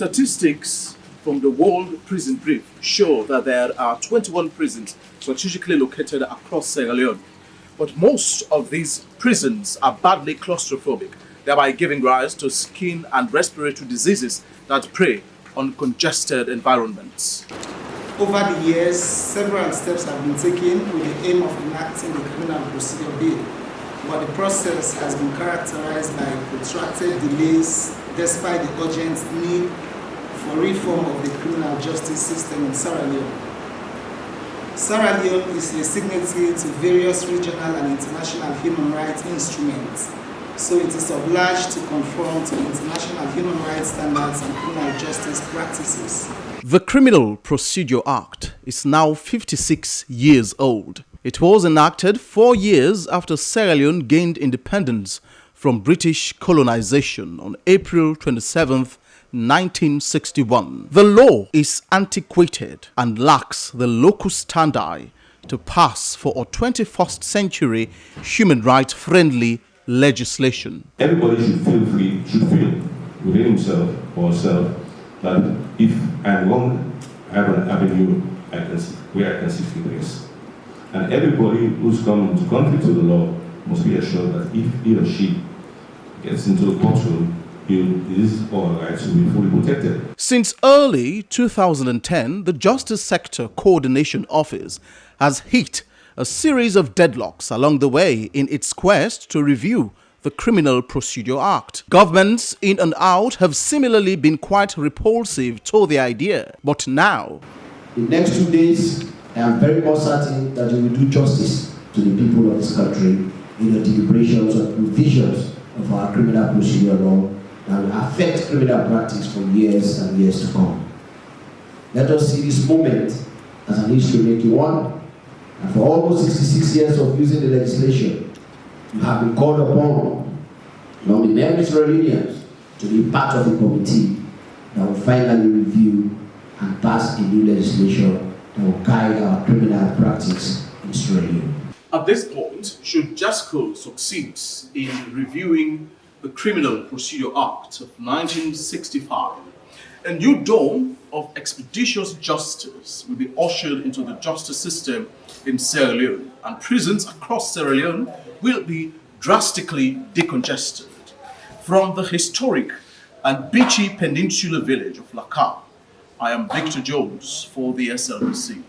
Statistics from the World Prison Brief show that there are 21 prisons strategically located across Sierra Leone. But most of these prisons are badly claustrophobic, thereby giving rise to skin and respiratory diseases that prey on congested environments. Over the years, several steps have been taken with the aim of enacting the Criminal Procedure Bill, but the process has been characterized by protracted delays despite the urgent need for reform of the criminal justice system in Sierra Leone. Sierra Leone is a signatory to various regional and international human rights instruments, so it is obliged to conform to international human rights standards and criminal justice practices. The Criminal Procedure Act is now 56 years old. It was enacted 4 years after Sierra Leone gained independence from British colonization on April 27, 1961. The law is antiquated and lacks the locus standi to pass for a 21st century human rights friendly legislation. Everybody should feel within himself or herself that if I'm wrong, I have an avenue where I can seek redress. And everybody who's come into conflict with the law must be assured that if he or she gets into the courtroom, his or her rights will be fully protected. Since early 2010, the Justice Sector Coordination Office has hit a series of deadlocks along the way in its quest to review the Criminal Procedure Act. Governments in and out have similarly been quite repulsive to the idea. But now, in the next 2 days, I am very much certain that we will do justice to the people of this country in the deliberations and provisions of our criminal procedure law that will affect criminal practice for years and years to come. Let us see this moment as an history-making one. And for almost 66 years of using the legislation, you have been called upon among the many Sierra-Leoneans to be part of the committee that will finally review and pass a new legislation that will guide our criminal practice in Sierra Leone. At this point, should JASCO succeed in reviewing the Criminal Procedure Act of 1965, a new dawn of expeditious justice will be ushered into the justice system in Sierra Leone, and prisons across Sierra Leone will be drastically decongested. From the historic and beachy peninsular village of LAKKA, I am Victor Jones for the SLBC.